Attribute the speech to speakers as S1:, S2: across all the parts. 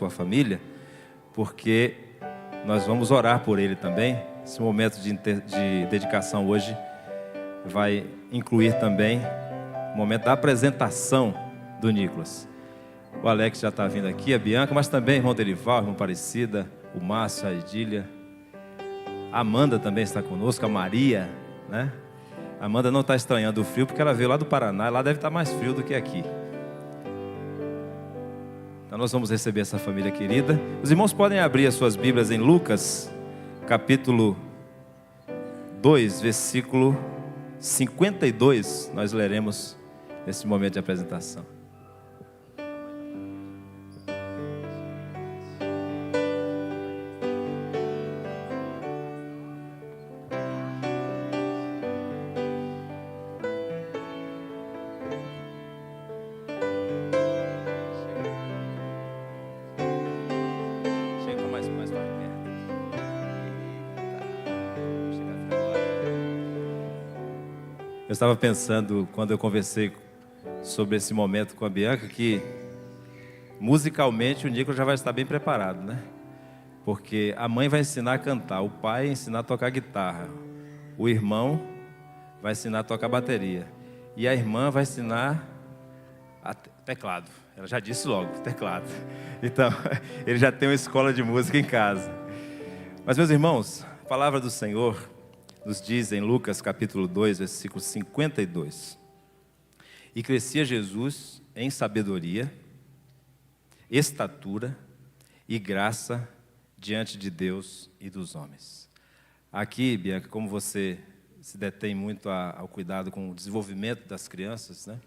S1: sua família, porque nós vamos orar por ele também. Esse momento de dedicação hoje vai incluir também o momento da apresentação do Nicolas. O Alex já está vindo aqui, a Bianca, mas também o irmão Derival, a irmã Aparecida, o Márcio, a Edília. A Amanda também está conosco, a Maria, né? A Amanda não está estranhando o frio, porque ela veio lá do Paraná, e lá deve estar mais frio do que aqui. Então nós vamos receber essa família querida. Os irmãos podem abrir as suas Bíblias em Lucas, capítulo 2, versículo 52. Nós leremos nesse momento de apresentação. Eu estava pensando, quando eu conversei sobre esse momento com a Bianca, que musicalmente o Nicolas já vai estar bem preparado, né? Porque a mãe vai ensinar a cantar, o pai vai ensinar a tocar guitarra, o irmão vai ensinar a tocar bateria e a irmã vai ensinar teclado. Ela já disse logo, teclado. Então, ele já tem uma escola de música em casa. Mas, meus irmãos, a palavra do Senhor nos diz em Lucas capítulo 2, versículo 52. E crescia Jesus em sabedoria, estatura e graça diante de Deus e dos homens. Aqui, Bianca, como você se detém muito ao cuidado com o desenvolvimento das crianças, né?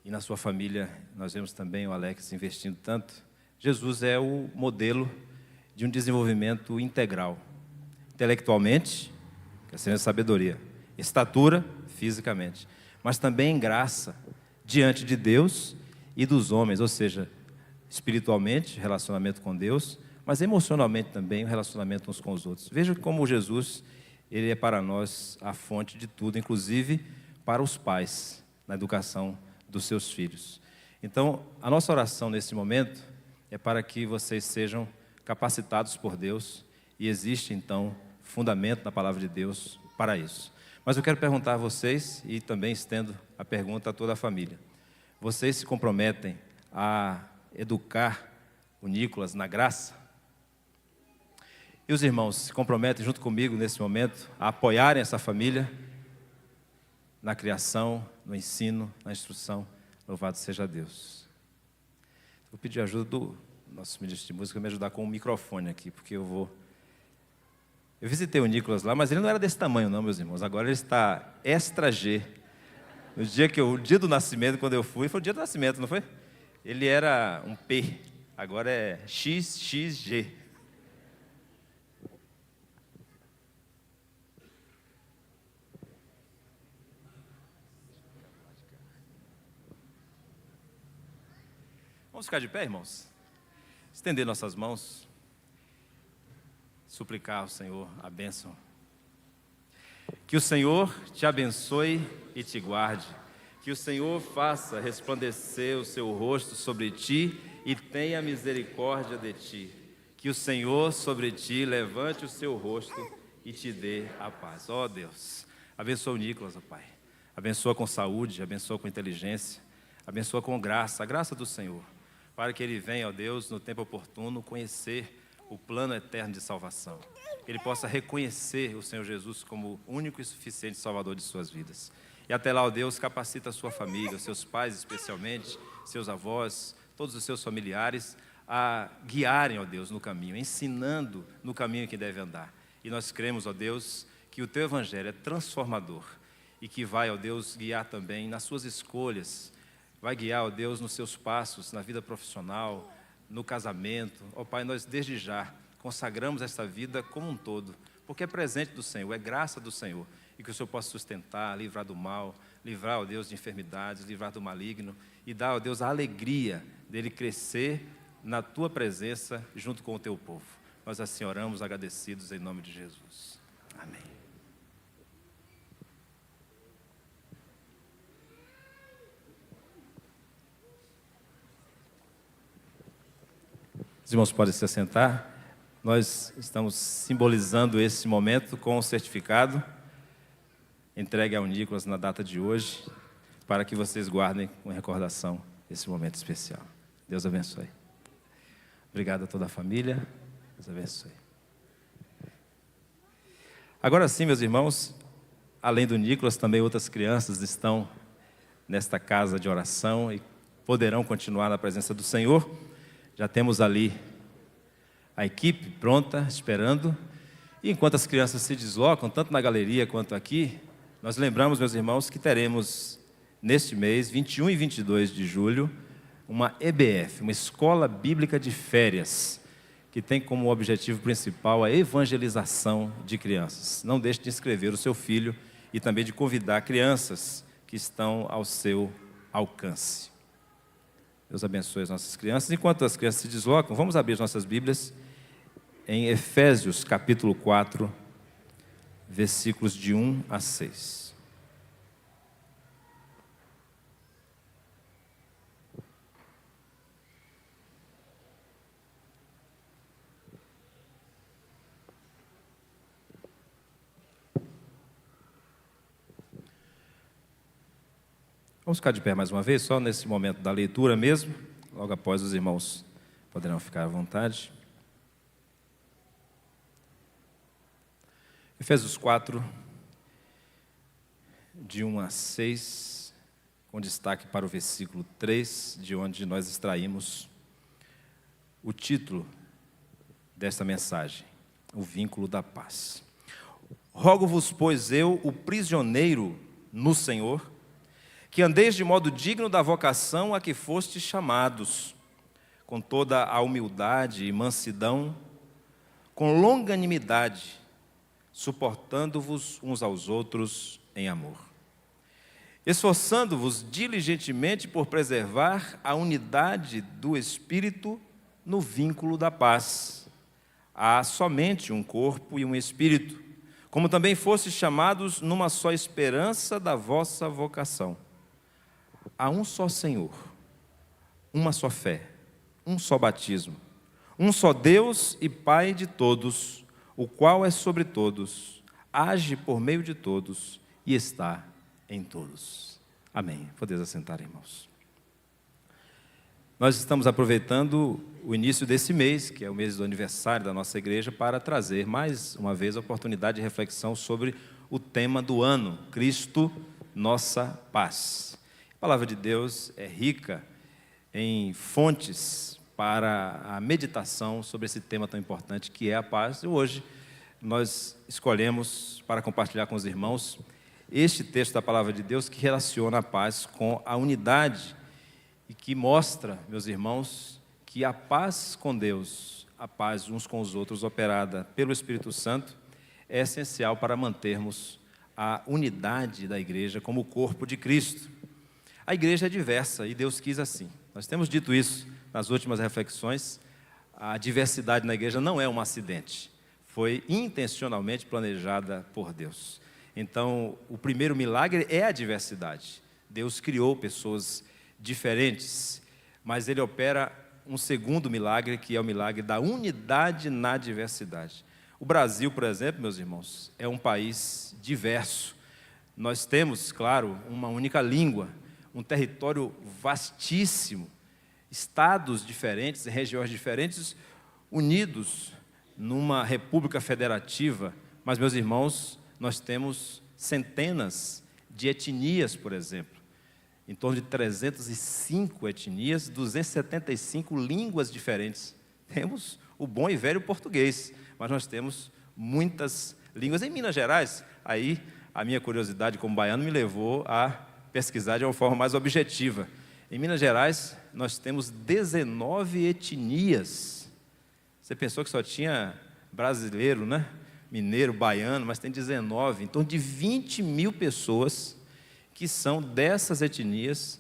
S1: E na sua família nós vemos também o Alex investindo tanto. Jesus é o modelo de um desenvolvimento integral, intelectualmente, crescendo em sabedoria, estatura, fisicamente, mas também em graça, diante de Deus e dos homens, ou seja, espiritualmente, relacionamento com Deus, mas emocionalmente também, o relacionamento uns com os outros. Veja como Jesus, ele é para nós a fonte de tudo, inclusive para os pais, na educação dos seus filhos. Então, a nossa oração nesse momento é para que vocês sejam capacitados por Deus, e existe então fundamento na palavra de Deus para isso. Mas eu quero perguntar a vocês, e também estendo a pergunta a toda a família: vocês se comprometem a educar o Nicolas na graça? E os irmãos se comprometem junto comigo nesse momento a apoiarem essa família na criação, no ensino, na instrução? Louvado seja Deus. Vou pedir ajuda do nosso ministro de música me ajudar com o microfone aqui, porque eu visitei o Nicolas lá, mas ele não era desse tamanho não, meus irmãos. Agora ele está extra G. O dia do nascimento, quando eu fui, foi o dia do nascimento, não foi? Ele era um P, agora é XXG. Vamos ficar de pé, irmãos? Estender nossas mãos, suplicar ao Senhor a bênção. Que o Senhor te abençoe e te guarde. Que o Senhor faça resplandecer o seu rosto sobre ti e tenha misericórdia de ti. Que o Senhor sobre ti levante o seu rosto e te dê a paz. Ó Deus, abençoa o Nicolas, ó Pai. Abençoa com saúde, abençoa com inteligência, abençoa com graça, a graça do Senhor, para que ele venha, ó Deus, no tempo oportuno, conhecer o plano eterno de salvação. Que ele possa reconhecer o Senhor Jesus como o único e suficiente Salvador de suas vidas. E até lá, ó Deus, capacita a sua família, os seus pais especialmente, seus avós, todos os seus familiares, a guiarem, ó Deus, no caminho, ensinando no caminho que deve andar. E nós cremos, ó Deus, que o teu evangelho é transformador e que vai, ó Deus, guiar também nas suas escolhas, vai guiar, ó Deus, nos seus passos, na vida profissional, no casamento. Ó Pai, nós desde já consagramos esta vida como um todo, porque é presente do Senhor, é graça do Senhor, e que o Senhor possa sustentar, livrar do mal, livrar, ó Deus, de enfermidades, livrar do maligno, e dar, ó Deus, a alegria dele crescer na tua presença junto com o teu povo. Nós assim oramos agradecidos em nome de Jesus. Amém. irmãos podem se assentar. Nós estamos simbolizando esse momento com o certificado entregue ao Nicolas na data de hoje, para que vocês guardem com recordação esse momento especial. Deus abençoe. Obrigado a toda a família. Deus abençoe. Agora sim, meus irmãos, além do Nicolas, também outras crianças estão nesta casa de oração e poderão continuar na presença do Senhor. Já temos ali a equipe pronta, esperando. E enquanto as crianças se deslocam, tanto na galeria quanto aqui, nós lembramos, meus irmãos, que teremos neste mês, 21 e 22 de julho, uma EBF, uma Escola Bíblica de Férias, que tem como objetivo principal a evangelização de crianças. Não deixe de inscrever o seu filho e também de convidar crianças que estão ao seu alcance. Deus abençoe as nossas crianças. Enquanto as crianças se deslocam, vamos abrir as nossas Bíblias em Efésios, capítulo 4, versículos de 1 a 6. Vamos ficar de pé mais uma vez, só nesse momento da leitura mesmo. Logo após, os irmãos poderão ficar à vontade. Efésios 4, de 1 a 6, com destaque para o versículo 3, de onde nós extraímos o título desta mensagem, o vínculo da paz. Rogo-vos, pois eu, o prisioneiro no Senhor, que andeis de modo digno da vocação a que fostes chamados, com toda a humildade e mansidão, com longanimidade, suportando-vos uns aos outros em amor, esforçando-vos diligentemente por preservar a unidade do Espírito no vínculo da paz. Há somente um corpo e um Espírito, como também fostes chamados numa só esperança da vossa vocação. Há um só Senhor, uma só fé, um só batismo, um só Deus e Pai de todos, o qual é sobre todos, age por meio de todos e está em todos. Amém. Podeis assentar, irmãos. Nós estamos aproveitando o início desse mês, que é o mês do aniversário da nossa igreja, para trazer mais uma vez a oportunidade de reflexão sobre o tema do ano, Cristo, nossa paz. A palavra de Deus é rica em fontes para a meditação sobre esse tema tão importante que é a paz. E hoje nós escolhemos para compartilhar com os irmãos este texto da palavra de Deus que relaciona a paz com a unidade e que mostra, meus irmãos, que a paz com Deus, a paz uns com os outros operada pelo Espírito Santo é essencial para mantermos a unidade da igreja como o corpo de Cristo. A igreja é diversa e Deus quis assim. Nós temos dito isso nas últimas reflexões. A diversidade na igreja não é um acidente. Foi intencionalmente planejada por Deus. Então, o primeiro milagre é a diversidade. Deus criou pessoas diferentes, mas Ele opera um segundo milagre, que é o milagre da unidade na diversidade. O Brasil, por exemplo, meus irmãos, é um país diverso. Nós temos, claro, uma única língua, um território vastíssimo, estados diferentes, regiões diferentes, unidos numa república federativa. Mas, meus irmãos, nós temos centenas de etnias, por exemplo, em torno de 305 etnias, 275 línguas diferentes. Temos o bom e velho português, mas nós temos muitas línguas. Em Minas Gerais, aí a minha curiosidade como baiano me levou a pesquisar de uma forma mais objetiva. Em Minas Gerais, nós temos 19 etnias. Você pensou que só tinha brasileiro, né? Mineiro, baiano, mas tem 19. Em torno de 20 mil pessoas que são dessas etnias.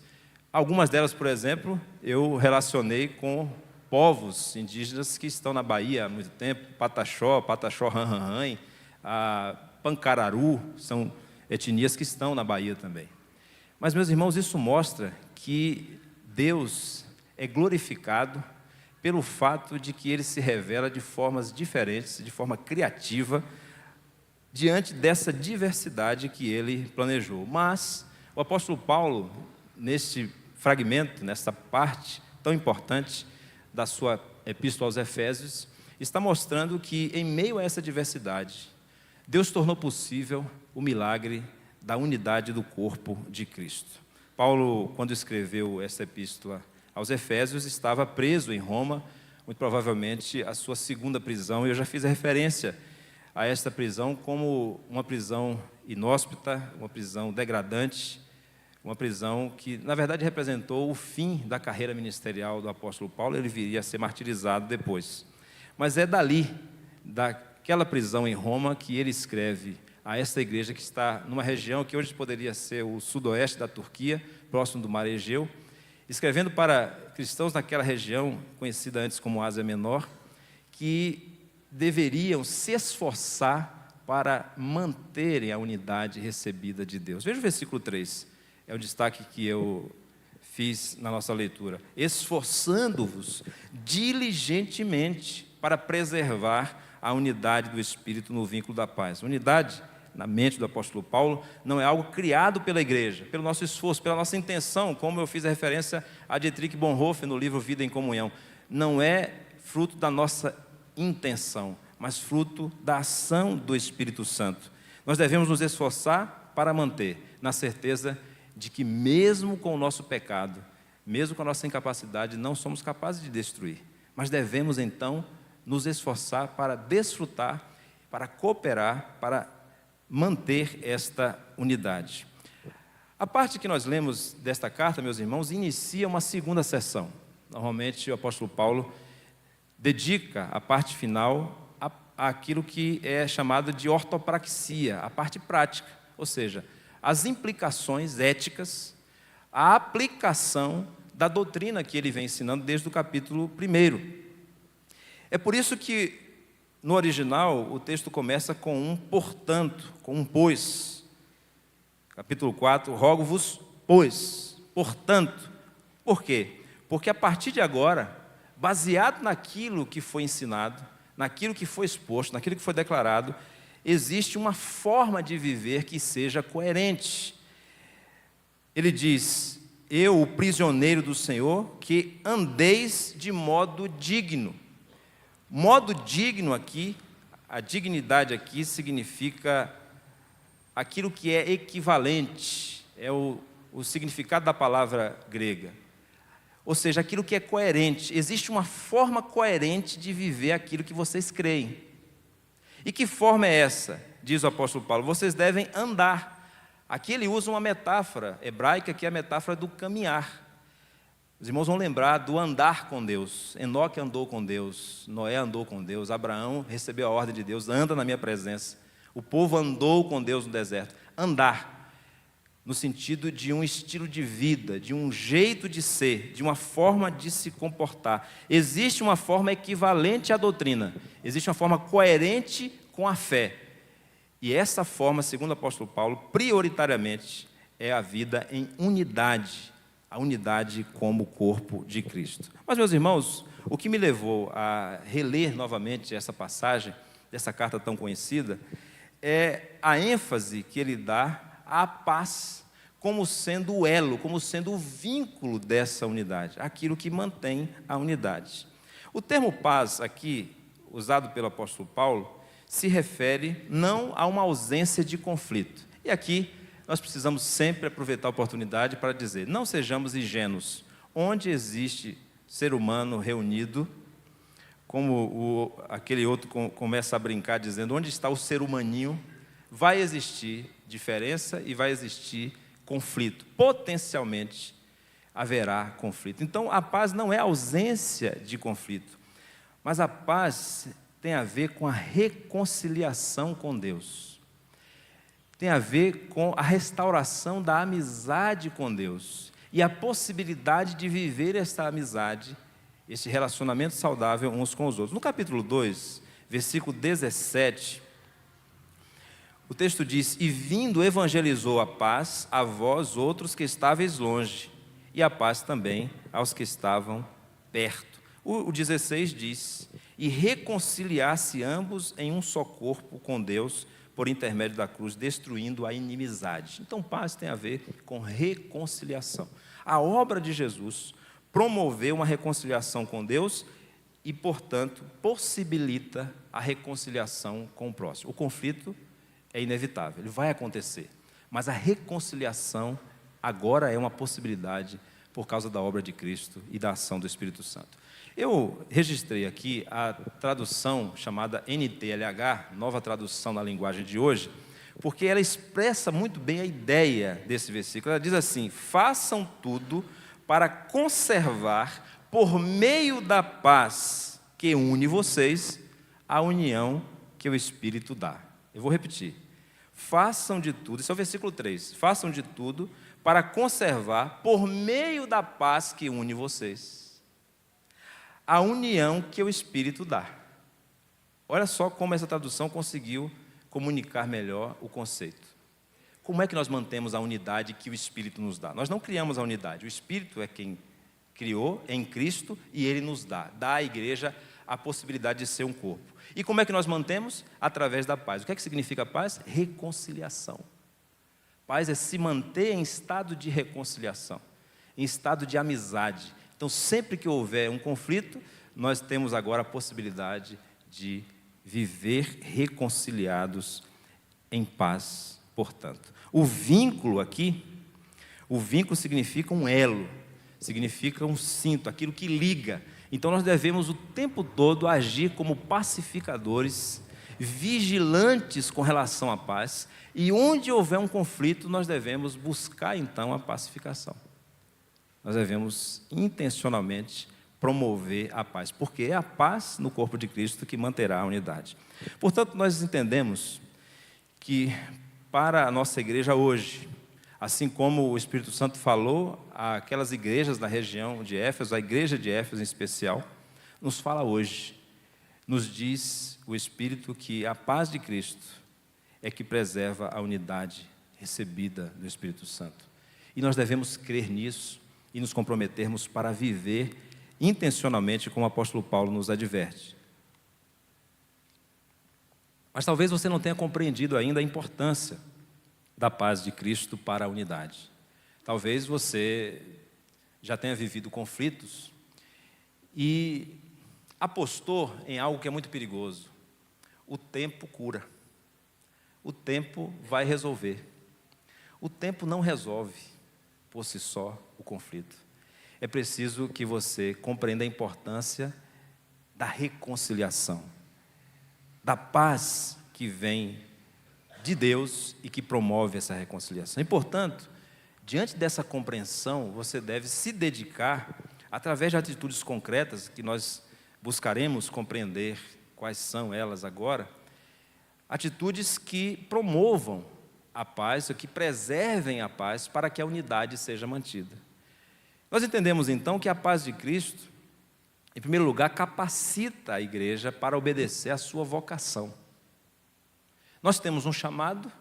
S1: Algumas delas, por exemplo, eu relacionei com povos indígenas que estão na Bahia há muito tempo. Pataxó, Ranhanhã, Pancararu, são etnias que estão na Bahia também. Mas, meus irmãos, isso mostra que Deus é glorificado pelo fato de que ele se revela de formas diferentes, de forma criativa, diante dessa diversidade que ele planejou. Mas o apóstolo Paulo, neste fragmento, nessa parte tão importante da sua epístola aos Efésios, está mostrando que, em meio a essa diversidade, Deus tornou possível o milagre da unidade do corpo de Cristo. Paulo, quando escreveu essa epístola aos Efésios, estava preso em Roma, muito provavelmente a sua segunda prisão, e eu já fiz a referência a esta prisão como uma prisão inóspita, uma prisão degradante, uma prisão que, na verdade, representou o fim da carreira ministerial do apóstolo Paulo. Ele viria a ser martirizado depois. Mas é dali, daquela prisão em Roma, que ele escreve a esta igreja que está numa região que hoje poderia ser o sudoeste da Turquia, próximo do Mar Egeu, escrevendo para cristãos naquela região, conhecida antes como Ásia Menor, que deveriam se esforçar para manterem a unidade recebida de Deus. Veja o versículo 3, é o destaque que eu fiz na nossa leitura. Esforçando-vos diligentemente para preservar a unidade do Espírito no vínculo da paz. Unidade, na mente do apóstolo Paulo, não é algo criado pela igreja, pelo nosso esforço, pela nossa intenção, como eu fiz a referência a Dietrich Bonhoeffer no livro Vida em Comunhão. Não é fruto da nossa intenção, mas fruto da ação do Espírito Santo. Nós devemos nos esforçar para manter, na certeza de que mesmo com o nosso pecado, mesmo com a nossa incapacidade, não somos capazes de destruir, mas devemos então nos esforçar para desfrutar, para cooperar, para manter esta unidade. A parte que nós lemos desta carta, meus irmãos, inicia uma segunda sessão. Normalmente o apóstolo Paulo dedica a parte final àquilo que é chamado de ortopraxia, a parte prática, ou seja, as implicações éticas, a aplicação da doutrina que ele vem ensinando desde o capítulo 1. É por isso que, no original, o texto começa com um portanto, com um pois. Capítulo 4, rogo-vos, pois, portanto. Por quê? Porque a partir de agora, baseado naquilo que foi ensinado, naquilo que foi exposto, naquilo que foi declarado, existe uma forma de viver que seja coerente. Ele diz: eu, o prisioneiro do Senhor, que andeis de modo digno. Modo digno aqui, a dignidade aqui significa aquilo que é equivalente, é o significado da palavra grega. Ou seja, aquilo que é coerente. Existe uma forma coerente de viver aquilo que vocês creem. E que forma é essa? Diz o apóstolo Paulo: vocês devem andar. Aqui ele usa uma metáfora hebraica, que é a metáfora do caminhar. Os irmãos vão lembrar do andar com Deus. Enoque andou com Deus, Noé andou com Deus, Abraão recebeu a ordem de Deus: anda na minha presença. O povo andou com Deus no deserto. Andar, no sentido de um estilo de vida, de um jeito de ser, de uma forma de se comportar. Existe uma forma equivalente à doutrina, existe uma forma coerente com a fé. E essa forma, segundo o apóstolo Paulo, prioritariamente é a vida em unidade, a unidade como corpo de Cristo. Mas, meus irmãos, o que me levou a reler novamente essa passagem, dessa carta tão conhecida, é a ênfase que ele dá à paz, como sendo o elo, como sendo o vínculo dessa unidade, aquilo que mantém a unidade. O termo paz aqui, usado pelo apóstolo Paulo, se refere não a uma ausência de conflito. E aqui nós precisamos sempre aproveitar a oportunidade para dizer: não sejamos ingênuos. Onde existe ser humano reunido, como aquele outro começa a brincar dizendo: onde está o ser humaninho, vai existir diferença e vai existir conflito. Potencialmente haverá conflito. Então a paz não é ausência de conflito, mas a paz tem a ver com a reconciliação com Deus. Tem a ver com a restauração da amizade com Deus e a possibilidade de viver essa amizade, esse relacionamento saudável uns com os outros. No capítulo 2, versículo 17, o texto diz: e vindo evangelizou a paz a vós outros que estáveis longe, e a paz também aos que estavam perto. O 16 diz: e reconciliar-se ambos em um só corpo com Deus, por intermédio da cruz, destruindo a inimizade. Então, paz tem a ver com reconciliação. A obra de Jesus promoveu uma reconciliação com Deus e, portanto, possibilita a reconciliação com o próximo. O conflito é inevitável, ele vai acontecer, mas a reconciliação agora é uma possibilidade por causa da obra de Cristo e da ação do Espírito Santo. Eu registrei aqui a tradução chamada NTLH, nova tradução na linguagem de hoje, porque ela expressa muito bem a ideia desse versículo. Ela diz assim: façam tudo para conservar, por meio da paz que une vocês, a união que o Espírito dá. Eu vou repetir. Façam de tudo, esse é o versículo 3, façam de tudo para conservar, por meio da paz que une vocês, a união que o Espírito dá. Olha só como essa tradução conseguiu comunicar melhor o conceito. Como é que nós mantemos a unidade que o Espírito nos dá? Nós não criamos a unidade, o Espírito é quem criou em Cristo e Ele nos dá à igreja a possibilidade de ser um corpo. E como é que nós mantemos? Através da paz. O que é que significa paz? Reconciliação. Paz é se manter em estado de reconciliação, em estado de amizade. Então, sempre que houver um conflito, nós temos agora a possibilidade de viver reconciliados em paz, portanto. O vínculo aqui, o vínculo significa um elo, significa um cinto, aquilo que liga. Então, nós devemos o tempo todo agir como pacificadores, vigilantes com relação à paz, e onde houver um conflito, nós devemos buscar, então, a pacificação. Nós devemos intencionalmente promover a paz, porque é a paz no corpo de Cristo que manterá a unidade. Portanto, nós entendemos que para a nossa igreja hoje, assim como o Espírito Santo falou àquelas igrejas da região de Éfeso, a igreja de Éfeso em especial, nos fala hoje, nos diz o Espírito que a paz de Cristo é que preserva a unidade recebida do Espírito Santo. E nós devemos crer nisso e nos comprometermos para viver intencionalmente como o apóstolo Paulo nos adverte. Mas talvez você não tenha compreendido ainda a importância da paz de Cristo para a unidade. Talvez você já tenha vivido conflitos e apostou em algo que é muito perigoso. O tempo cura. O tempo vai resolver. O tempo não resolve por si só o conflito. É preciso que você compreenda a importância da reconciliação, da paz que vem de Deus e que promove essa reconciliação. E, portanto, diante dessa compreensão, você deve se dedicar, através de atitudes concretas, que nós buscaremos compreender quais são elas agora, atitudes que promovam a paz, ou que preservem a paz, para que a unidade seja mantida. Nós entendemos, então, que a paz de Cristo, em primeiro lugar, capacita a igreja para obedecer à sua vocação. Nós temos um chamado,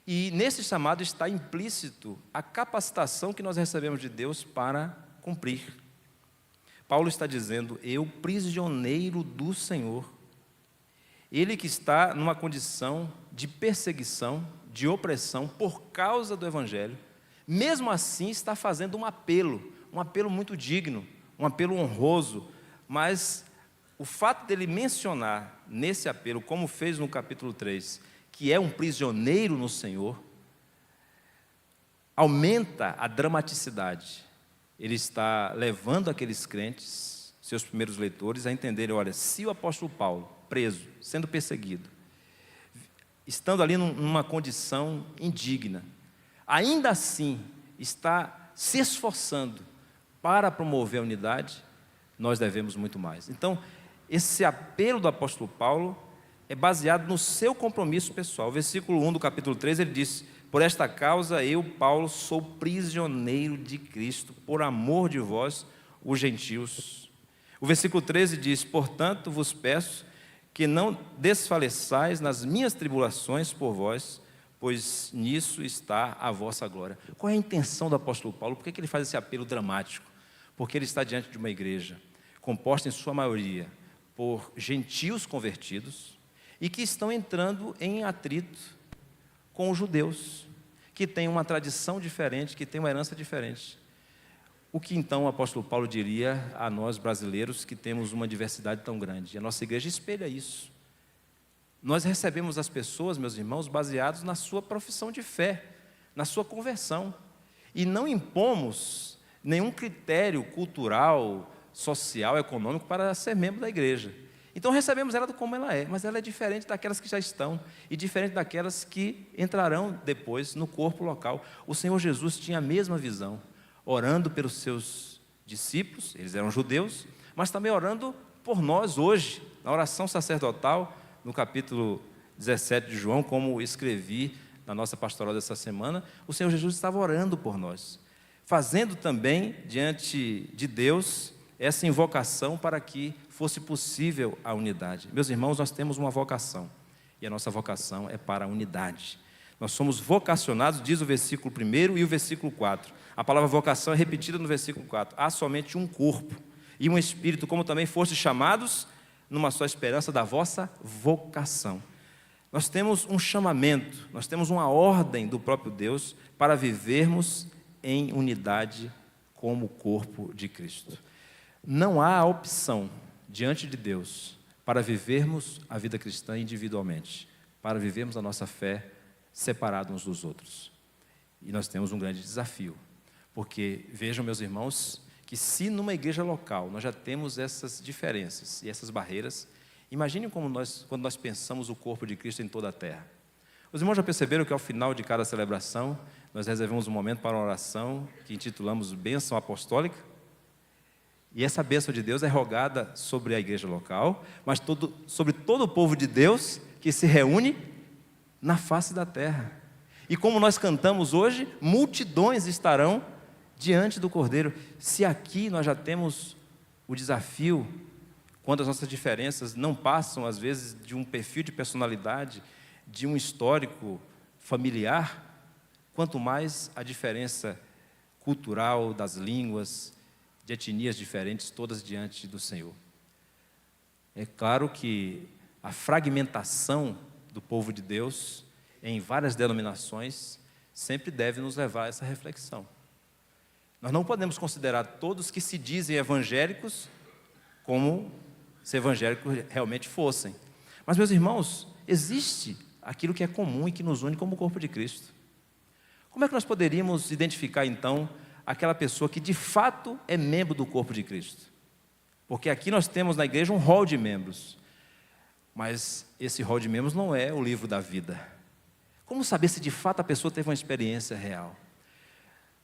S1: e nesse chamado está implícito a capacitação que nós recebemos de Deus para cumprir. Paulo está dizendo: eu, prisioneiro do Senhor. Ele que está numa condição de perseguição, de opressão por causa do Evangelho, mesmo assim está fazendo um apelo muito digno, um apelo honroso, mas o fato dele mencionar nesse apelo, como fez no capítulo 3, que é um prisioneiro no Senhor, aumenta a dramaticidade. Ele está levando aqueles crentes, seus primeiros leitores, a entenderem: olha, se o apóstolo Paulo, preso, sendo perseguido, estando ali numa condição indigna, ainda assim está se esforçando para promover a unidade, nós devemos muito mais. Então, esse apelo do apóstolo Paulo é baseado no seu compromisso pessoal. O versículo 1 do capítulo 3, ele diz: por esta causa eu, Paulo, sou prisioneiro de Cristo, por amor de vós, os gentios. O versículo 13 diz: portanto vos peço que não desfaleçais nas minhas tribulações por vós, pois nisso está a vossa glória. Qual é a intenção do apóstolo Paulo? Por que ele faz esse apelo dramático? Porque ele está diante de uma igreja composta em sua maioria por gentios convertidos e que estão entrando em atrito com os judeus, que têm uma tradição diferente, que têm uma herança diferente. O que então o apóstolo Paulo diria a nós brasileiros que temos uma diversidade tão grande? A nossa igreja espelha isso. Nós recebemos as pessoas, meus irmãos, baseados na sua profissão de fé, na sua conversão, e não impomos nenhum critério cultural, social, econômico para ser membro da igreja. Então recebemos ela como ela é, mas ela é diferente daquelas que já estão e diferente daquelas que entrarão depois no corpo local. O Senhor Jesus tinha a mesma visão, orando pelos seus discípulos, eles eram judeus, mas também orando por nós hoje, na oração sacerdotal, no capítulo 17 de João, como escrevi na nossa pastoral dessa semana, o Senhor Jesus estava orando por nós, fazendo também diante de Deus essa invocação para que fosse possível a unidade. Meus irmãos, nós temos uma vocação, e a nossa vocação é para a unidade. Nós somos vocacionados, diz o versículo 1 e o versículo 4. A palavra vocação é repetida no versículo 4. Há somente um corpo e um espírito, como também fostes chamados numa só esperança da vossa vocação. Nós temos um chamamento, nós temos uma ordem do próprio Deus para vivermos em unidade como o corpo de Cristo. Não há opção diante de Deus para vivermos a vida cristã individualmente, para vivermos a nossa fé separados uns dos outros. E nós temos um grande desafio, porque vejam, meus irmãos, que se numa igreja local nós já temos essas diferenças e essas barreiras, imaginem quando nós pensamos o corpo de Cristo em toda a terra. Os irmãos já perceberam que ao final de cada celebração, nós reservamos um momento para uma oração que intitulamos Bênção Apostólica, e essa bênção de Deus é rogada sobre a igreja local, mas sobre todo o povo de Deus que se reúne na face da terra. E como nós cantamos hoje, multidões estarão diante do Cordeiro. Se aqui nós já temos o desafio, quando as nossas diferenças não passam, às vezes, de um perfil de personalidade, de um histórico familiar, quanto mais a diferença cultural, das línguas, de etnias diferentes, todas diante do Senhor. É claro que a fragmentação do povo de Deus em várias denominações sempre deve nos levar a essa reflexão. Nós não podemos considerar todos que se dizem evangélicos como se evangélicos realmente fossem. Mas, meus irmãos, existe aquilo que é comum e que nos une como o corpo de Cristo. Como é que nós poderíamos identificar, então, aquela pessoa que de fato é membro do corpo de Cristo? Porque aqui nós temos na igreja um rol de membros, mas esse rol de membros não é o livro da vida. Como saber se de fato a pessoa teve uma experiência real?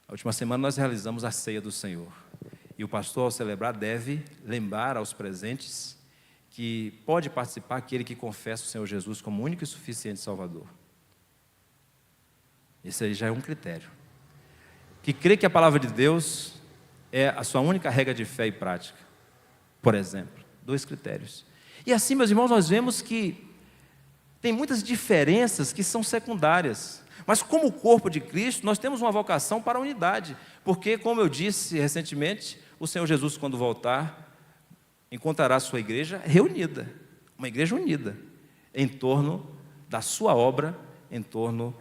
S1: A última semana nós realizamos a ceia do Senhor, e o pastor, ao celebrar, deve lembrar aos presentes que pode participar aquele que confessa o Senhor Jesus como único e suficiente Salvador. Esse aí já é um critério. Que crê que a palavra de Deus é a sua única regra de fé e prática. Por exemplo, 2 critérios. E assim, meus irmãos, nós vemos que tem muitas diferenças que são secundárias. Mas como corpo de Cristo, nós temos uma vocação para a unidade. Porque, como eu disse recentemente, o Senhor Jesus, quando voltar, encontrará a sua igreja reunida. Uma igreja unida, em torno da sua obra, em torno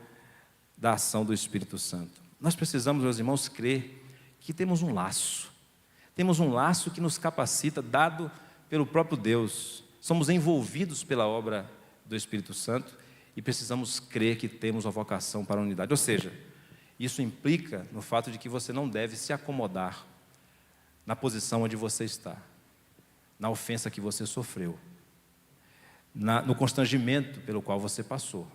S1: da ação do Espírito Santo. Nós precisamos, meus irmãos, crer que temos um laço. Temos um laço que nos capacita, dado pelo próprio Deus. Somos envolvidos pela obra do Espírito Santo e precisamos crer que temos a vocação para a unidade. Ou seja, isso implica no fato de que você não deve se acomodar na posição onde você está, na ofensa que você sofreu, no constrangimento pelo qual você passou.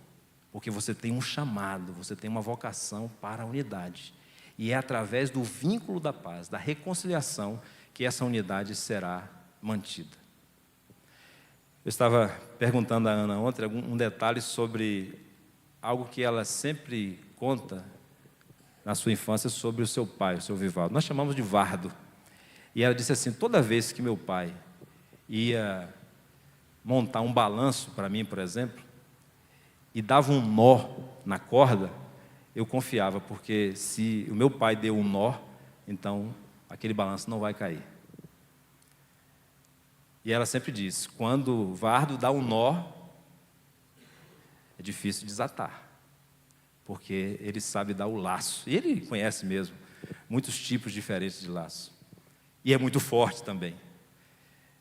S1: Porque você tem um chamado, você tem uma vocação para a unidade. E é através do vínculo da paz, da reconciliação, que essa unidade será mantida. Eu estava perguntando à Ana ontem um detalhe sobre algo que ela sempre conta na sua infância sobre o seu pai, o seu Vivaldo. Nós chamamos de Vardo. E ela disse assim: toda vez que meu pai ia montar um balanço para mim, por exemplo, e dava um nó na corda, eu confiava, porque se o meu pai deu um nó, então aquele balanço não vai cair. E ela sempre diz, quando o vardo dá um nó, é difícil desatar, porque ele sabe dar o laço. E ele conhece mesmo muitos tipos diferentes de laço. E é muito forte também.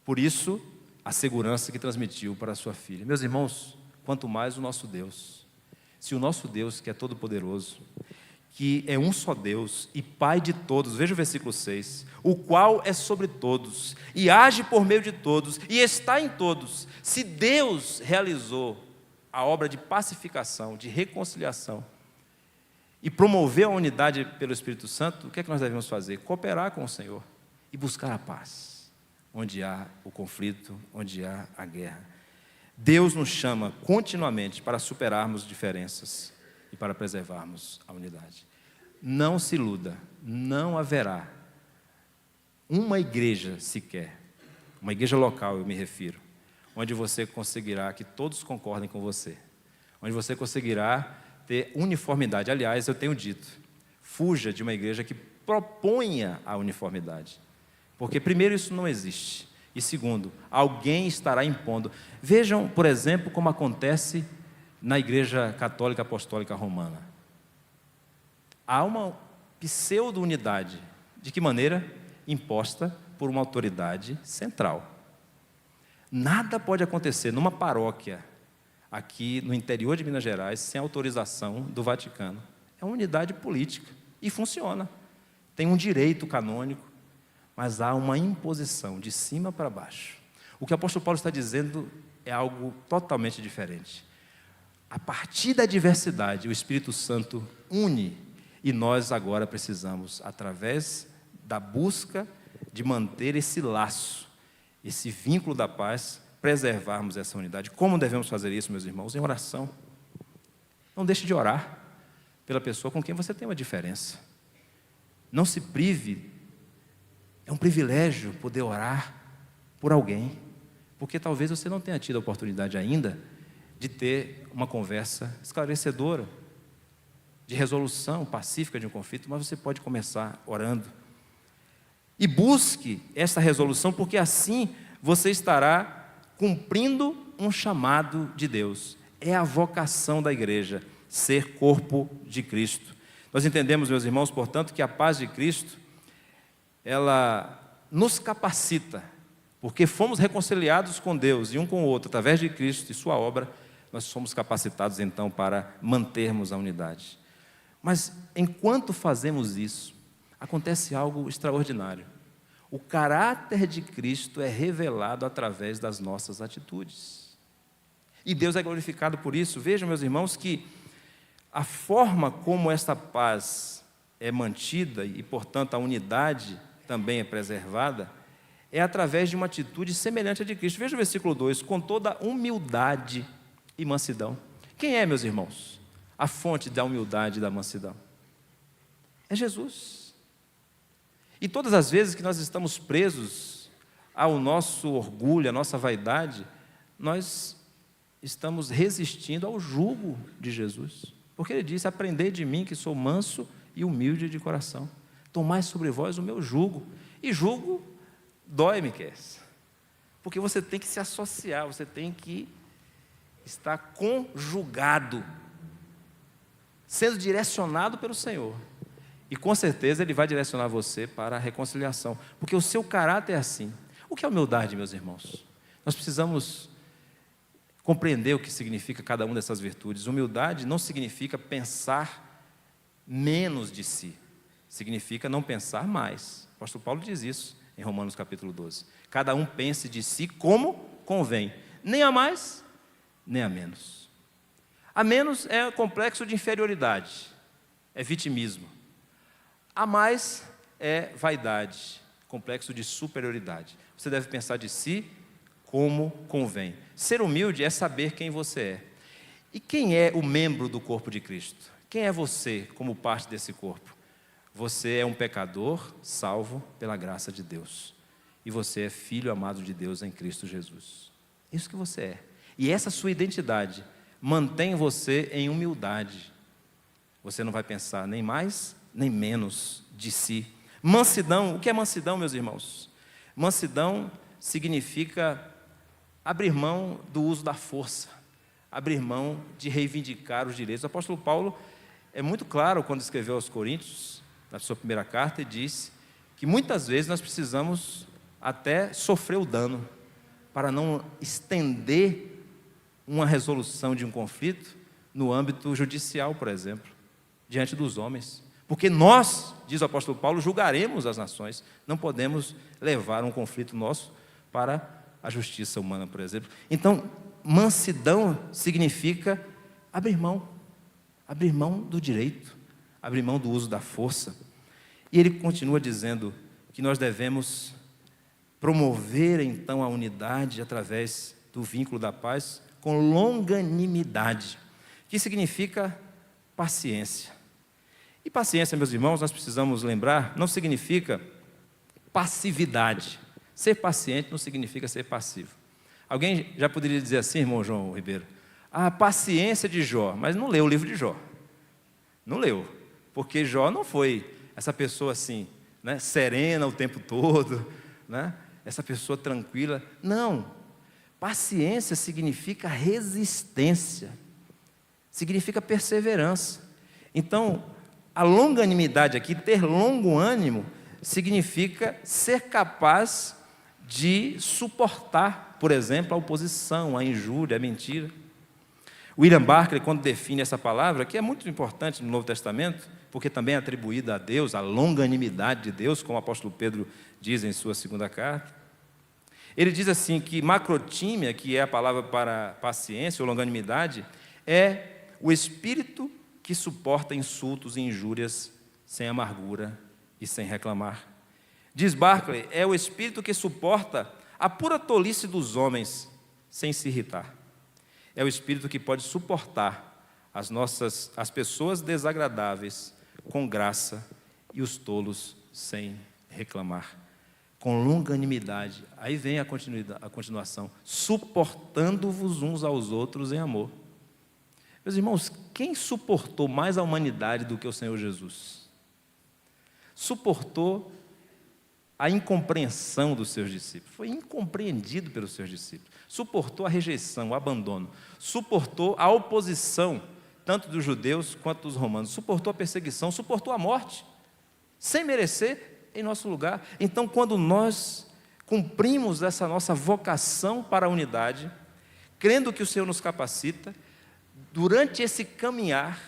S1: Por isso, a segurança que transmitiu para a sua filha. Meus irmãos, quanto mais o nosso Deus. Se o nosso Deus, que é todo-poderoso, que é um só Deus e Pai de todos, veja o versículo 6, o qual é sobre todos, e age por meio de todos, e está em todos. Se Deus realizou a obra de pacificação, de reconciliação, e promoveu a unidade pelo Espírito Santo, o que é que nós devemos fazer? Cooperar com o Senhor e buscar a paz, onde há o conflito, onde há a guerra. Deus nos chama continuamente para superarmos diferenças e para preservarmos a unidade. Não se iluda, não haverá uma igreja sequer, uma igreja local eu me refiro, onde você conseguirá que todos concordem com você, onde você conseguirá ter uniformidade. Aliás, eu tenho dito, fuja de uma igreja que proponha a uniformidade, porque primeiro isso não existe, e segundo, alguém estará impondo. Vejam, por exemplo, como acontece na Igreja Católica Apostólica Romana. Há uma pseudo-unidade. De que maneira? Imposta por uma autoridade central. Nada pode acontecer numa paróquia aqui no interior de Minas Gerais sem autorização do Vaticano. É uma unidade política e funciona. Tem um direito canônico, mas há uma imposição de cima para baixo. O que o apóstolo Paulo está dizendo é algo totalmente diferente. A partir da diversidade, o Espírito Santo une, e nós agora precisamos, através da busca de manter esse laço, esse vínculo da paz, preservarmos essa unidade. Como devemos fazer isso, meus irmãos? Em oração. Não deixe de orar pela pessoa com quem você tem uma diferença. Não se prive. É um privilégio poder orar por alguém, porque talvez você não tenha tido a oportunidade ainda de ter uma conversa esclarecedora, de resolução pacífica de um conflito, mas você pode começar orando. E busque essa resolução, porque assim você estará cumprindo um chamado de Deus. É a vocação da igreja, ser corpo de Cristo. Nós entendemos, meus irmãos, portanto, que a paz de Cristo, ela nos capacita, porque fomos reconciliados com Deus e um com o outro, através de Cristo e sua obra, nós somos capacitados então para mantermos a unidade. Mas enquanto fazemos isso, acontece algo extraordinário. O caráter de Cristo é revelado através das nossas atitudes. E Deus é glorificado por isso. Vejam, meus irmãos, que a forma como esta paz é mantida e, portanto, a unidade também é preservada, é através de uma atitude semelhante à de Cristo. Veja o versículo 2, com toda humildade e mansidão. Quem é, meus irmãos, a fonte da humildade e da mansidão? É Jesus. E todas as vezes que nós estamos presos ao nosso orgulho, à nossa vaidade, nós estamos resistindo ao jugo de Jesus. Porque ele disse, aprendei de mim que sou manso e humilde de coração. Tomai sobre vós o meu jugo. E jugo dói, Miquel. Porque você tem que se associar, você tem que estar conjugado, sendo direcionado pelo Senhor. E com certeza Ele vai direcionar você para a reconciliação, porque o seu caráter é assim. O que é humildade, meus irmãos? Nós precisamos compreender o que significa cada uma dessas virtudes. Humildade não significa pensar menos de si, significa não pensar mais. O apóstolo Paulo diz isso em Romanos capítulo 12. Cada um pense de si como convém, nem a mais, nem a menos. A menos é complexo de inferioridade, é vitimismo. A mais é vaidade, complexo de superioridade. Você deve pensar de si como convém. Ser humilde é saber quem você é. E quem é o membro do corpo de Cristo? Quem é você como parte desse corpo? Você é um pecador salvo pela graça de Deus. E você é filho amado de Deus em Cristo Jesus. Isso que você é. E essa sua identidade mantém você em humildade. Você não vai pensar nem mais, nem menos de si. Mansidão, o que é mansidão, meus irmãos? Mansidão significa abrir mão do uso da força, abrir mão de reivindicar os direitos. O apóstolo Paulo é muito claro quando escreveu aos Coríntios, na sua primeira carta, e disse que muitas vezes nós precisamos até sofrer o dano para não estender uma resolução de um conflito no âmbito judicial, por exemplo, diante dos homens. Porque nós, diz o apóstolo Paulo, julgaremos as nações. Não podemos levar um conflito nosso para a justiça humana, por exemplo. Então, mansidão significa abrir mão do direito, abrir mão do uso da força. E ele continua dizendo que nós devemos promover, então, a unidade através do vínculo da paz com longanimidade, que significa paciência. E paciência, meus irmãos, nós precisamos lembrar, não significa passividade. Ser paciente não significa ser passivo. Alguém já poderia dizer assim, irmão João Ribeiro, a paciência de Jó, mas não leu o livro de Jó. Não leu, porque Jó não foi essa pessoa assim, né, serena o tempo todo, né, essa pessoa tranquila. Não, paciência significa resistência, significa perseverança. Então, a longanimidade aqui, ter longo ânimo, significa ser capaz de suportar, por exemplo, a oposição, a injúria, a mentira. William Barclay, quando define essa palavra, que é muito importante no Novo Testamento, porque também é atribuída a Deus, a longanimidade de Deus, como o apóstolo Pedro diz em sua segunda carta, ele diz assim que macrotímia, que é a palavra para paciência ou longanimidade, é o espírito que suporta insultos e injúrias sem amargura e sem reclamar. Diz Barclay, é o espírito que suporta a pura tolice dos homens sem se irritar. É o espírito que pode suportar as pessoas desagradáveis com graça e os tolos sem reclamar. Com longanimidade. Aí vem a continuação. Suportando-vos uns aos outros em amor. Meus irmãos, quem suportou mais a humanidade do que o Senhor Jesus? Suportou a incompreensão dos seus discípulos. Foi incompreendido pelos seus discípulos. Suportou a rejeição, o abandono. Suportou a oposição, tanto dos judeus quanto dos romanos. Suportou a perseguição, suportou a morte, sem merecer, em nosso lugar. Então, quando nós cumprimos essa nossa vocação para a unidade, crendo que o Senhor nos capacita, durante esse caminhar,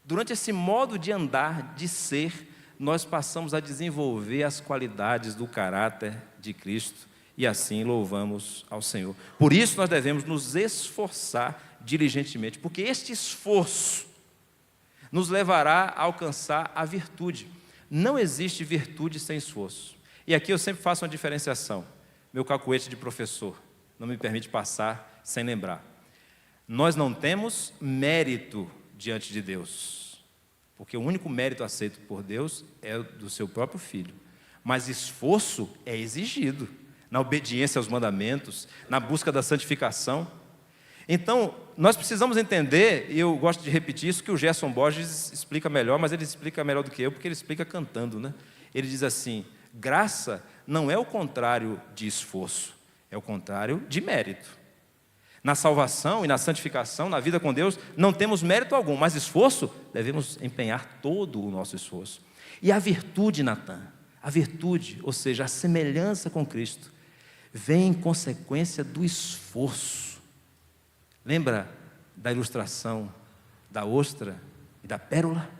S1: durante esse modo de andar, de ser, nós passamos a desenvolver as qualidades do caráter de Cristo e assim louvamos ao Senhor. Por isso nós devemos nos esforçar diligentemente, porque este esforço nos levará a alcançar a virtude. Não existe virtude sem esforço. E aqui eu sempre faço uma diferenciação. Meu cacuete de professor não me permite passar sem lembrar. Nós não temos mérito diante de Deus, porque o único mérito aceito por Deus é do seu próprio Filho. Mas esforço é exigido na obediência aos mandamentos, na busca da santificação. Então, nós precisamos entender, e eu gosto de repetir isso, que o Gerson Borges explica melhor, mas ele explica melhor do que eu, porque ele explica cantando, né? Ele diz assim, graça não é o contrário de esforço, é o contrário de mérito. Na salvação e na santificação, na vida com Deus, não temos mérito algum, mas esforço, devemos empenhar todo o nosso esforço. E a virtude, Natan, a virtude, ou seja, a semelhança com Cristo, vem em consequência do esforço. Lembra da ilustração da ostra e da pérola?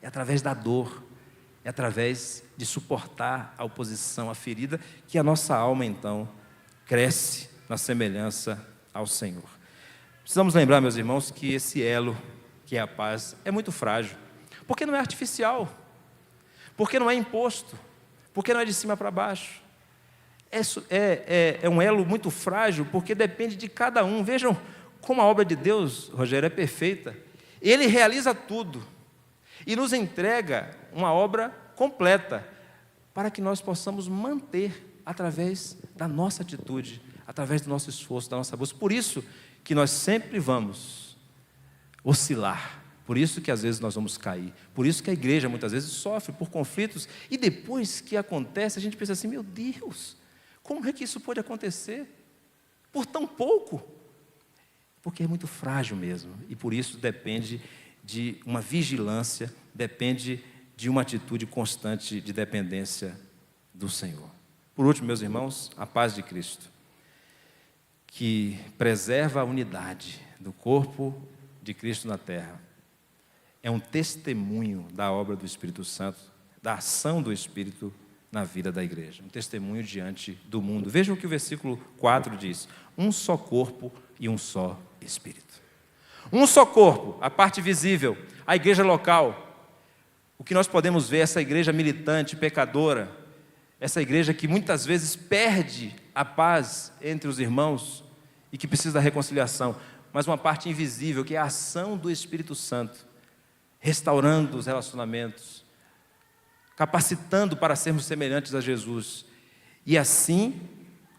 S1: É através da dor, é através de suportar a oposição, a ferida, que a nossa alma, então, cresce na semelhança ao Senhor. Precisamos lembrar, meus irmãos, que esse elo, que é a paz, é muito frágil, porque não é artificial, porque não é imposto, porque não é de cima para baixo. É um elo muito frágil, porque depende de cada um. Vejam como a obra de Deus, Rogério, é perfeita. Ele realiza tudo e nos entrega uma obra completa, para que nós possamos manter através da nossa atitude, através do nosso esforço, da nossa busca. Por isso que nós sempre vamos oscilar, por isso que às vezes nós vamos cair, por isso que a igreja muitas vezes sofre por conflitos, e depois que acontece a gente pensa assim, meu Deus, Como é que isso pode acontecer? Por tão pouco? Porque é muito frágil mesmo, e por isso depende de uma vigilância, depende de uma atitude constante de dependência do Senhor. Por último, meus irmãos, a paz de Cristo, que preserva a unidade do corpo de Cristo na terra, é um testemunho da obra do Espírito Santo, da ação do Espírito na vida da igreja, um testemunho diante do mundo. Vejam o que o versículo 4 diz: um só corpo e um só Espírito. Um só corpo, a parte visível, a igreja local. O que nós podemos ver, essa igreja militante, pecadora, essa igreja que muitas vezes perde a paz entre os irmãos e que precisa da reconciliação, mas uma parte invisível, que é a ação do Espírito Santo, restaurando os relacionamentos, capacitando para sermos semelhantes a Jesus. E assim,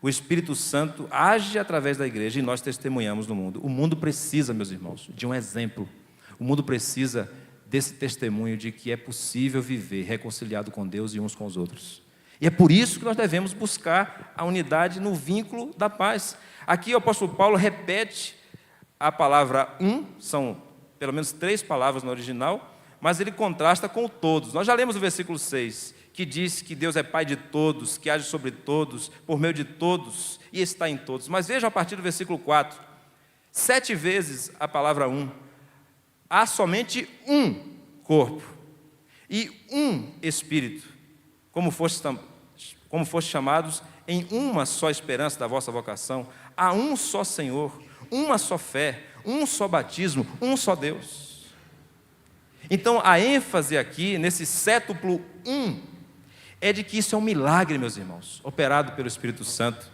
S1: o Espírito Santo age através da igreja e nós testemunhamos no mundo. O mundo precisa, meus irmãos, de um exemplo. O mundo precisa desse testemunho de que é possível viver reconciliado com Deus e uns com os outros. E é por isso que nós devemos buscar a unidade no vínculo da paz. Aqui o apóstolo Paulo repete a palavra são pelo menos 3 palavras no original, mas ele contrasta com o todos. Nós já lemos o versículo 6, que diz que Deus é Pai de todos, que age sobre todos, por meio de todos, e está em todos. Mas vejam a partir do versículo 4, 7 vezes a palavra há somente um corpo e um Espírito, como foste chamados em uma só esperança da vossa vocação, há um só Senhor, uma só fé, um só batismo, um só Deus. Então, a ênfase aqui, nesse cétuplo é de que isso é um milagre, meus irmãos, operado pelo Espírito Santo.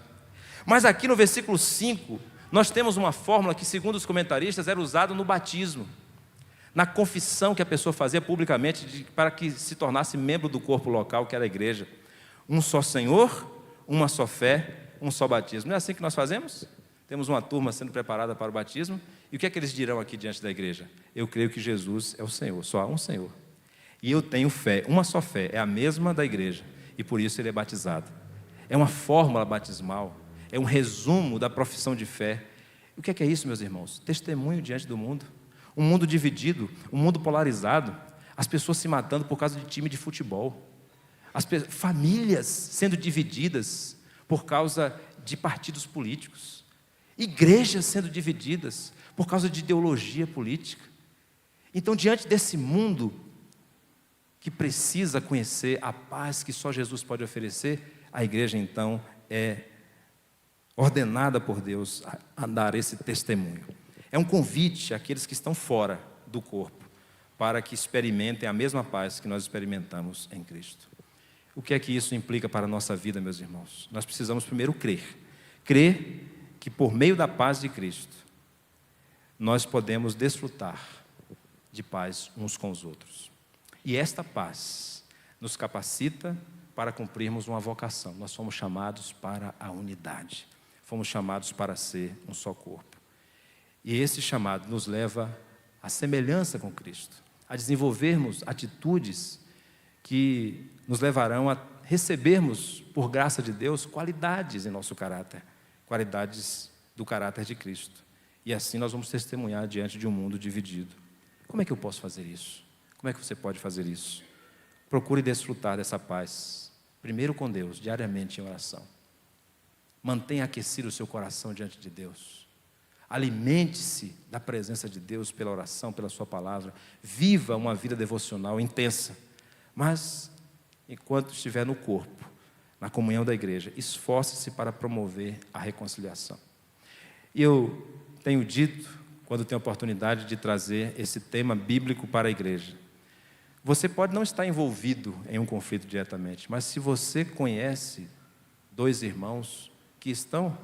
S1: Mas aqui no versículo 5, nós temos uma fórmula que, segundo os comentaristas, era usada no batismo, na confissão que a pessoa fazia publicamente para que se tornasse membro do corpo local, que era a igreja. Um só Senhor, uma só fé, um só batismo. Não é assim que nós fazemos? Temos uma turma sendo preparada para o batismo, e o que é que eles dirão aqui diante da igreja? Eu creio que Jesus é o Senhor, só há um Senhor. E eu tenho fé, uma só fé, é a mesma da igreja, e por isso ele é batizado. É uma fórmula batismal, é um resumo da profissão de fé. E o que é isso, meus irmãos? Testemunho diante do mundo. Um mundo dividido, um mundo polarizado, as pessoas se matando por causa de time de futebol, famílias sendo divididas por causa de partidos políticos, igrejas sendo divididas por causa de ideologia política. Então, diante desse mundo que precisa conhecer a paz que só Jesus pode oferecer, a igreja então é ordenada por Deus a dar esse testemunho. É um convite àqueles que estão fora do corpo, para que experimentem a mesma paz que nós experimentamos em Cristo. O que é que isso implica para a nossa vida, meus irmãos? Nós precisamos primeiro crer. Crer que por meio da paz de Cristo, nós podemos desfrutar de paz uns com os outros. E esta paz nos capacita para cumprirmos uma vocação. Nós fomos chamados para a unidade. Fomos chamados para ser um só corpo. E esse chamado nos leva à semelhança com Cristo, a desenvolvermos atitudes que nos levarão a recebermos, por graça de Deus, qualidades em nosso caráter, qualidades do caráter de Cristo. E assim nós vamos testemunhar diante de um mundo dividido. Como é que eu posso fazer isso? Como é que você pode fazer isso? Procure desfrutar dessa paz, primeiro com Deus, diariamente em oração. Mantenha aquecido o seu coração diante de Deus. Alimente-se da presença de Deus pela oração, pela sua palavra. Viva uma vida devocional intensa. Mas, enquanto estiver no corpo, na comunhão da igreja, esforce-se para promover a reconciliação. E eu tenho dito, quando tenho a oportunidade de trazer esse tema bíblico para a igreja, você pode não estar envolvido em um conflito diretamente, mas se você conhece 2 irmãos que estão,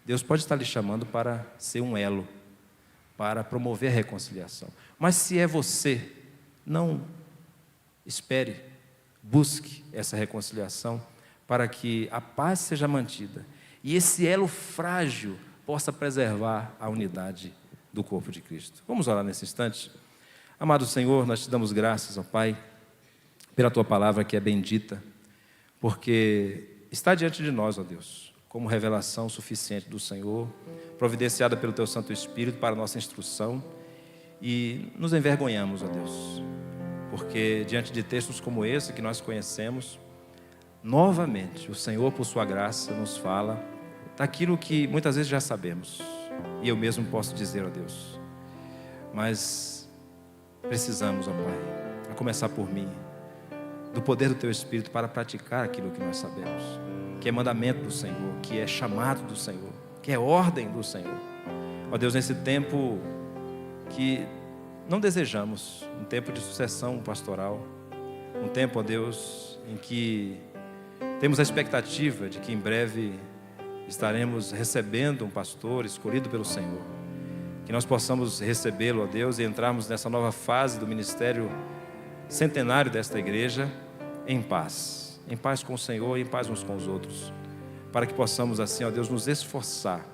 S1: Deus pode estar lhe chamando para ser um elo, para promover a reconciliação. Mas se é você, não espere, busque essa reconciliação para que a paz seja mantida e esse elo frágil possa preservar a unidade do corpo de Cristo. Vamos orar nesse instante? Amado Senhor, nós te damos graças, ó Pai, pela Tua palavra que é bendita, porque está diante de nós, ó Deus, como revelação suficiente do Senhor, providenciada pelo Teu Santo Espírito para a nossa instrução, e nos envergonhamos, ó Deus, porque diante de textos como esse que nós conhecemos, novamente o Senhor, por Sua graça, nos fala daquilo que muitas vezes já sabemos, e eu mesmo posso dizer, ó Deus, mas precisamos, ó Pai, a começar por mim, do poder do Teu Espírito para praticar aquilo que nós sabemos, que é mandamento do Senhor, que é chamado do Senhor, que é ordem do Senhor. Ó Deus, nesse tempo que não desejamos, um tempo de sucessão pastoral, um tempo, ó Deus, em que temos a expectativa de que em breve estaremos recebendo um pastor escolhido pelo Senhor, que nós possamos recebê-lo, ó Deus, e entrarmos nessa nova fase do ministério centenário desta igreja em paz com o Senhor e em paz uns com os outros, para que possamos assim, ó Deus, nos esforçar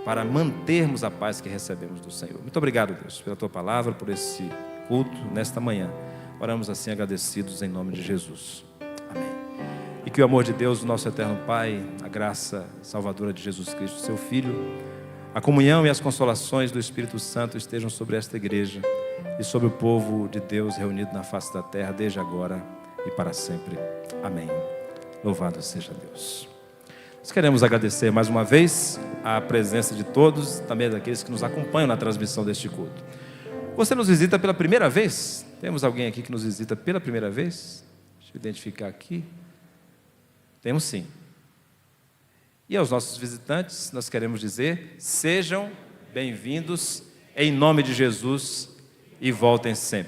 S1: para mantermos a paz que recebemos do Senhor. Muito obrigado, Deus, pela Tua palavra, por esse culto nesta manhã. Oramos assim agradecidos em nome de Jesus. Amém. E que o amor de Deus, o nosso eterno Pai, a graça salvadora de Jesus Cristo, Seu Filho, a comunhão e as consolações do Espírito Santo estejam sobre esta igreja e sobre o povo de Deus reunido na face da terra, desde agora e para sempre. Amém. Louvado seja Deus. Nós queremos agradecer mais uma vez a presença de todos, também daqueles que nos acompanham na transmissão deste culto. Você nos visita pela primeira vez? Temos alguém aqui que nos visita pela primeira vez? Deixa eu identificar aqui. Temos sim. E aos nossos visitantes, nós queremos dizer, sejam bem-vindos em nome de Jesus e voltem sempre.